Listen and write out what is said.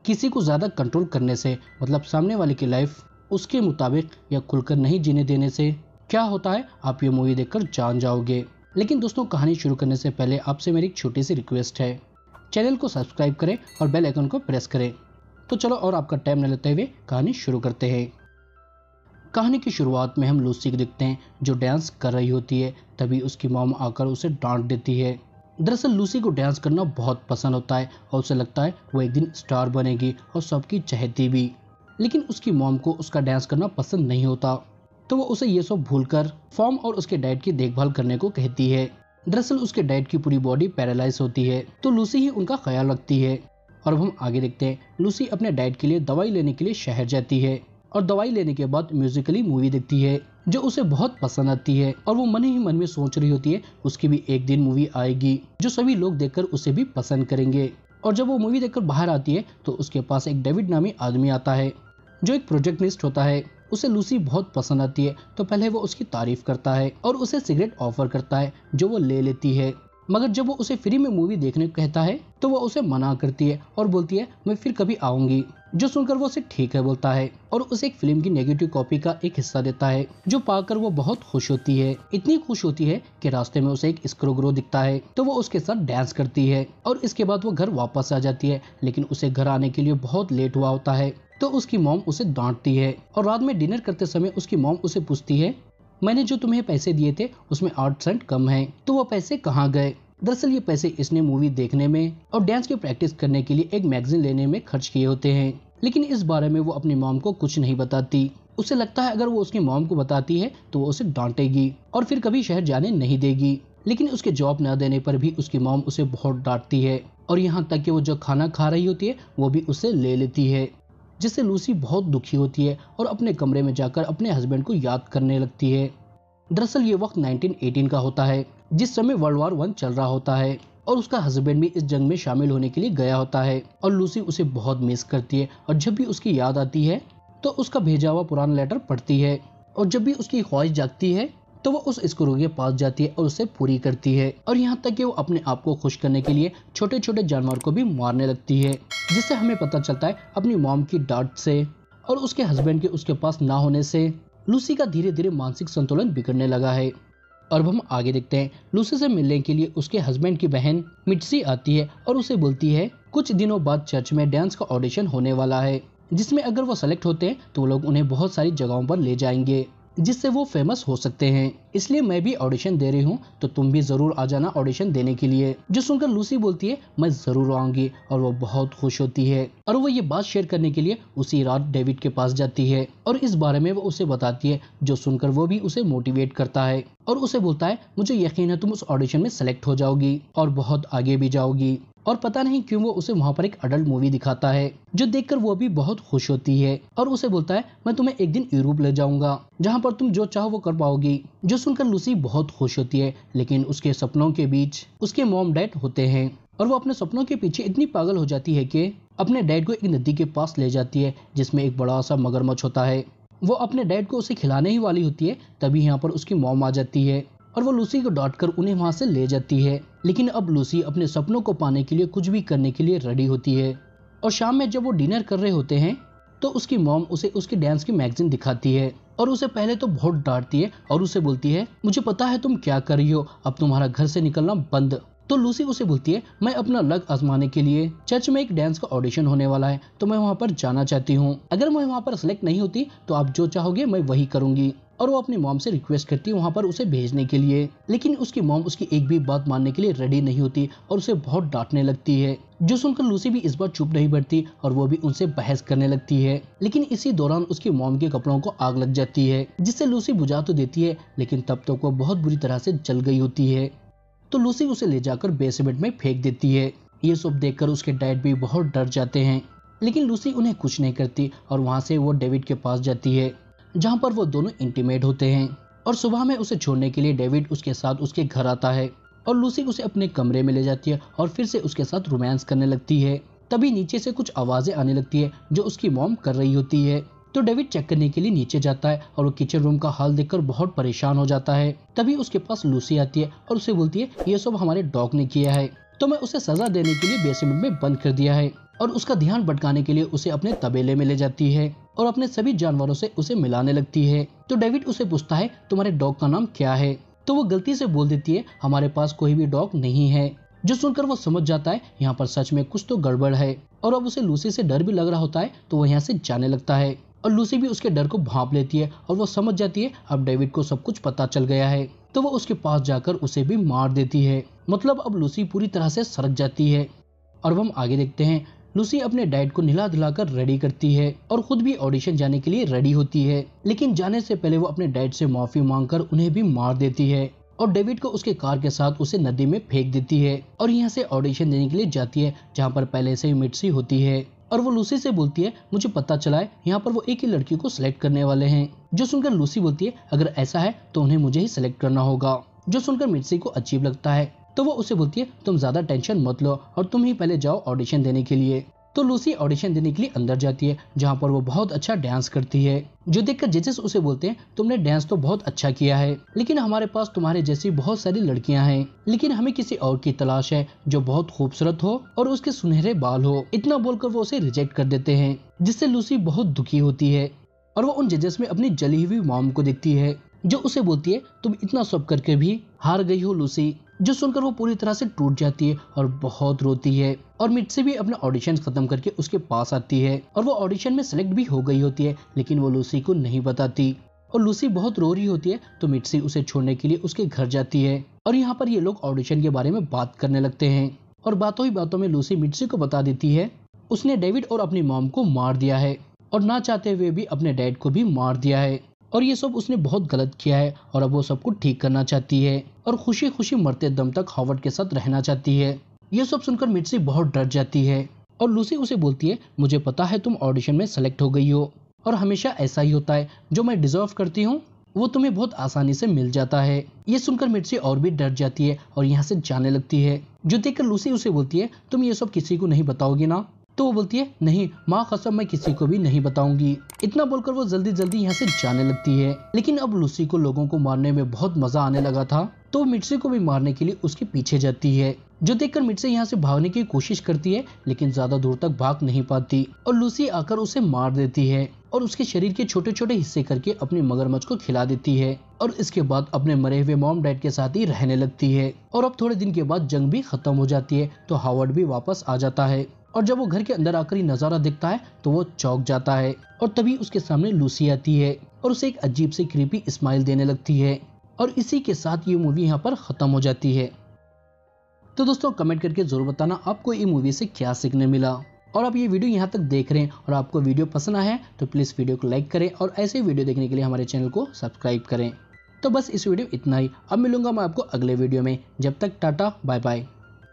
किसी को ज्यादा कंट्रोल करने से, मतलब सामने वाले की लाइफ उसके मुताबिक या खुलकर नहीं जीने देने से क्या होता है, आप ये मूवी देखकर जान जाओगे। लेकिन दोस्तों, कहानी शुरू करने से पहले आपसे मेरी एक छोटी सी रिक्वेस्ट है, चैनल को सब्सक्राइब करें और बेल आइकन को प्रेस करें। तो चलो और आपका टाइम न लेते हुए कहानी शुरू करते हैं। कहानी की शुरुआत में हम लूसी को देखते हैं जो डांस कर रही होती है। तभी उसकी मॉम आकर उसे डांट देती है। दरअसल लूसी को डांस करना बहुत पसंद होता है और उसे लगता है वो एक दिन स्टार बनेगी और सबकी चहेती भी। लेकिन उसकी मॉम को उसका डांस करना पसंद नहीं होता, तो वो उसे ये सब भूलकर फॉर्म और उसके डैड की देखभाल करने को कहती है। दरअसल उसके डैड की पूरी बॉडी पैरालाइज होती है, तो लूसी ही उनका ख्याल रखती है। और अब हम आगे देखते हैं, लूसी अपने डैड के लिए दवाई लेने के लिए शहर जाती है और दवाई लेने के बाद म्यूजिकली मूवी देखती है जो उसे बहुत पसंद आती है। और वो मन ही मन में सोच रही होती है उसकी भी एक दिन मूवी आएगी जो सभी लोग देखकर उसे भी पसंद करेंगे। और जब वो मूवी देखकर बाहर आती है तो उसके पास एक डेविड नामी आदमी आता है जो एक प्रोजेक्टनिस्ट होता है। उसे लूसी बहुत पसंद आती है, तो पहले वो उसकी तारीफ करता है और उसे सिगरेट ऑफर करता है जो वो ले लेती है। मगर जब वो उसे फ्री में मूवी देखने को कहता है तो वो उसे मना करती है और बोलती है मैं फिर कभी आऊंगी। जो सुनकर वो उसे ठीक है बोलता है और उसे एक फिल्म की नेगेटिव कॉपी का एक हिस्सा देता है, जो पाकर वो बहुत खुश होती है। इतनी खुश होती है कि रास्ते में उसे एक स्क्रोग्रो दिखता है, तो वो उसके साथ डांस करती है और इसके बाद वो घर वापस आ जाती है। लेकिन उसे घर आने के लिए बहुत लेट हुआ होता है, तो उसकी मॉम उसे डांटती है। और रात में डिनर करते समय उसकी मॉम उसे पूछती है मैंने जो तुम्हें पैसे दिए थे उसमें 8 सेंट कम है, तो वो पैसे कहाँ गए। दरअसल ये पैसे इसने मूवी देखने में और डांस की प्रैक्टिस करने के लिए एक मैगजीन लेने में खर्च किए होते हैं। लेकिन इस बारे में वो अपनी मॉम को कुछ नहीं बताती। उसे लगता है अगर वो उसकी मॉम को बताती है तो वो उसे डांटेगी और फिर कभी शहर जाने नहीं देगी। लेकिन उसके जॉब न देने पर भी उसकी मॉम उसे बहुत डांटती है और यहाँ तक कि वो जो खाना खा रही होती है वो भी उसे ले लेती है, जिससे लूसी बहुत दुखी होती है और अपने कमरे में जाकर अपने हस्बैंड को याद करने लगती है। दरअसल ये वक्त 1918 का होता है, जिस समय वर्ल्ड वॉर 1 चल रहा होता है और उसका हस्बैंड भी इस जंग में शामिल होने के लिए गया होता है। और लूसी उसे बहुत मिस करती है और जब भी उसकी याद आती है तो उसका भेजा हुआ पुराना लेटर पढ़ती है। और जब भी उसकी ख्वाहिश जागती है तो वो उस स्क्रू के पास जाती है और उसे पूरी करती है। और यहाँ तक कि वो अपने आप को खुश करने के लिए छोटे छोटे जानवर को भी मारने लगती है, जिससे हमें पता चलता है अपनी मॉम की डांट से और उसके हस्बैंड के उसके पास ना होने से लूसी का धीरे धीरे मानसिक संतुलन बिगड़ने लगा है। और अब हम आगे देखते हैं, लूसी से मिलने के लिए उसके हस्बैंड की बहन मिट्सी आती है और उसे बोलती है कुछ दिनों बाद चर्च में डांस का ऑडिशन होने वाला है, जिसमें अगर वो सेलेक्ट होते हैं तो लोग उन्हें बहुत सारी जगहों पर ले जाएंगे जिससे वो फेमस हो सकते हैं। इसलिए मैं भी ऑडिशन दे रही हूँ, तो तुम भी जरूर आ जाना ऑडिशन देने के लिए। जो सुनकर लूसी बोलती है मैं जरूर आऊंगी और वो बहुत खुश होती है और वो ये बात शेयर करने के लिए उसी रात डेविड के पास जाती है और इस बारे में वो उसे बताती है, जो सुनकर वो भी उसे मोटिवेट करता है और उसे बोलता है मुझे यकीन है तुम उस ऑडिशन में सेलेक्ट हो जाओगी और बहुत आगे भी जाओगी। और पता नहीं क्यों वो उसे वहाँ पर एक अडल्ट मूवी दिखाता है, जो देखकर वो भी बहुत खुश होती है और उसे बोलता है मैं तुम्हें एक दिन यूरोप ले जाऊंगा जहाँ पर तुम जो चाहो वो कर पाओगी। जो सुनकर लूसी बहुत खुश होती है, लेकिन उसके सपनों के बीच उसके मॉम डैड होते हैं और वो अपने सपनों के पीछे इतनी पागल हो जाती है कि अपने डैड को एक नदी के पास ले जाती है जिसमें एक बड़ा सा मगरमच्छ होता है। वो अपने डैड को उसे खिलाने ही वाली होती है, तभी यहाँ पर उसकी मॉम आ जाती है और वो लूसी को डांट कर उन्हें वहां से ले जाती है। लेकिन अब लूसी अपने सपनों को पाने के लिए कुछ भी करने के लिए रेडी होती है। और शाम में जब वो डिनर कर रहे होते हैं तो उसकी मॉम उसे उसकी डांस की मैगजीन दिखाती है और उसे पहले तो बहुत डांटती है और उसे बोलती है मुझे पता है तुम क्या कर रही हो, अब तुम्हारा घर से निकलना बंद। तो लूसी उसे बोलती है मैं अपना लक आजमाने के लिए चर्च में एक डांस का ऑडिशन होने वाला है, तो मैं वहाँ पर जाना चाहती हूँ। अगर मैं वहाँ पर सिलेक्ट नहीं होती तो आप जो चाहोगे मैं वही करूंगी। और वो अपनी मॉम से रिक्वेस्ट करती है वहाँ पर उसे भेजने के लिए, लेकिन उसकी मॉम उसकी एक भी बात मानने के लिए रेडी नहीं होती और उसे बहुत डांटने लगती है। जो सुनकर लूसी भी इस बार चुप नहीं बैठती और वो भी उनसे बहस करने लगती है। लेकिन इसी दौरान उसकी मॉम के कपड़ों को आग लग जाती है, जिससे लूसी बुझा तो देती है, लेकिन तब तक वो बहुत बुरी तरह से जल गई होती है। तो लूसी उसे ले जाकर बेसमेंट में फेंक देती है। ये सब देखकर उसके डैड भी बहुत डर जाते हैं, लेकिन लूसी उन्हें कुछ नहीं करती और वहाँ से वो डेविड के पास जाती है, जहाँ पर वो दोनों इंटीमेट होते हैं। और सुबह में उसे छोड़ने के लिए डेविड उसके साथ उसके घर आता है और लूसी उसे अपने कमरे में ले जाती है और फिर से उसके साथ रोमांस करने लगती है। तभी नीचे से कुछ आवाजें आने लगती है जो उसकी मॉम कर रही होती है। तो डेविड चेक करने के लिए नीचे जाता है और वो किचन रूम का हाल देखकर बहुत परेशान हो जाता है। तभी उसके पास लूसी आती है और उसे बोलती है ये सब हमारे डॉग ने किया है, तो मैं उसे सजा देने के लिए बेसमेंट में बंद कर दिया है। और उसका ध्यान भटकाने के लिए उसे अपने तबेले में ले जाती है और अपने सभी जानवरों से उसे मिलाने लगती है। तो डेविड उसे पूछता है तुम्हारे डॉग का नाम क्या है? तो वो गलती से बोल देती है हमारे पास कोई भी डॉग नहीं है। जो सुनकर वो समझ जाता है यहाँ पर सच में कुछ तो गड़बड़ है और अब उसे लूसी से डर भी लग रहा होता है, तो वो यहाँ से जाने लगता है और लूसी भी उसके डर को भांप लेती है और वो समझ जाती है अब डेविड को सब कुछ पता चल गया है। तो वो उसके पास जाकर उसे भी मार देती है। मतलब अब लूसी पूरी तरह से सरक जाती है। और हम आगे देखते हैं लूसी अपने डैड को नहला धुलाकर रेडी करती है और खुद भी ऑडिशन जाने के लिए रेडी होती है, लेकिन जाने से पहले वो अपने डैड से माफी मांगकर उन्हें भी मार देती है और डेविड को उसके कार के साथ उसे नदी में फेंक देती है और यहाँ से ऑडिशन देने के लिए जाती है जहाँ पर पहले से ही मिट्सी होती है। और वो लूसी से बोलती है मुझे पता चला है यहाँ पर वो एक ही लड़की को सिलेक्ट करने वाले हैं। जो सुनकर लूसी बोलती है अगर ऐसा है तो उन्हें मुझे ही सिलेक्ट करना होगा। जो सुनकर मिट्सी को अजीब लगता है तो वो उसे बोलती है तुम ज्यादा टेंशन मत लो और तुम ही पहले जाओ ऑडिशन देने के लिए। तो लूसी ऑडिशन देने के लिए अंदर जाती है जहाँ पर वो बहुत अच्छा डांस करती है। जो देखकर जजेस उसे बोलते हैं तुमने डांस तो बहुत अच्छा किया है, लेकिन हमारे पास तुम्हारे जैसी बहुत सारी लड़कियां हैं, लेकिन हमें किसी और की तलाश है जो बहुत खूबसूरत हो और उसके सुनहरे बाल हो। इतना बोलकर वो उसे रिजेक्ट कर देते हैं, जिससे लूसी बहुत दुखी होती है और वो उन जजेस में अपनी जली हुई मॉम को देखती है जो उसे बोलती है तुम इतना सब करके भी हार गई हो लूसी। जो सुनकर वो पूरी तरह से टूट जाती है और बहुत रोती है और मिट्सी भी अपना ऑडिशन खत्म करके उसके पास आती है और वो ऑडिशन में सेलेक्ट भी हो गई होती है, लेकिन वो लूसी को नहीं बताती और लूसी बहुत रो रही होती है। तो मिट्सी उसे छोड़ने के लिए उसके घर जाती है और यहाँ पर ये लोग ऑडिशन के बारे में बात करने लगते हैं और बातों ही बातों में लूसी मिट्सी को बता देती है उसने डेविड और अपनी मॉम को मार दिया है और ना चाहते हुए भी अपने डैड को भी मार दिया है और ये सब उसने बहुत गलत किया है और अब वो सब कुछ ठीक करना चाहती है और खुशी खुशी मरते दम तक हावर्ड के साथ रहना चाहती है। ये सब सुनकर मिट्सी बहुत डर जाती है और लूसी उसे बोलती है मुझे पता है तुम ऑडिशन में सेलेक्ट हो गई हो और हमेशा ऐसा ही होता है, जो मैं डिजर्व करती हूँ वो तुम्हें बहुत आसानी से मिल जाता है। ये सुनकर मिट्सी और भी डर जाती है और यहाँ से जाने लगती है। जो देखकर लूसी उसे बोलती है तुम ये सब किसी को नहीं बताओगी ना? तो वो बोलती है नहीं माँ कसम मैं किसी को भी नहीं बताऊंगी। इतना बोलकर वो जल्दी जल्दी यहाँ से जाने लगती है। लेकिन अब लूसी को लोगों को मारने में बहुत मजा आने लगा था, तो वो मिट्सी को भी मारने के लिए उसके पीछे जाती है। जो देखकर मिट्सी यहाँ से भागने की कोशिश करती है, लेकिन ज्यादा दूर तक भाग नहीं पाती और लूसी आकर उसे मार देती है और उसके शरीर के छोटे छोटे हिस्से करके अपनी मगरमच्छ को खिला देती है और इसके बाद अपने मरे हुए मॉम डैड के साथ ही रहने लगती है। और अब थोड़े दिन के बाद जंग भी खत्म हो जाती है, तो हावर्ड भी वापस आ जाता है और जब वो घर के अंदर आकर ही नजारा देखता है तो वो चौंक जाता है और तभी उसके सामने लूसी आती है और उसे एक अजीब सी क्रीपी स्माइल देने लगती है और इसी के साथ ये मूवी यहाँ पर खत्म हो जाती है। तो दोस्तों कमेंट करके जरूर बताना आपको ये मूवी से क्या सीखने मिला और आप ये वीडियो यहाँ तक देख रहे हैं और आपको वीडियो पसंद आया है तो प्लीज वीडियो को लाइक करें और ऐसे ही वीडियो देखने के लिए हमारे चैनल को सब्सक्राइब करें। तो बस इस वीडियो इतना ही, अब मिलूंगा मैं आपको अगले वीडियो में। जब तक टाटा बाय बाय।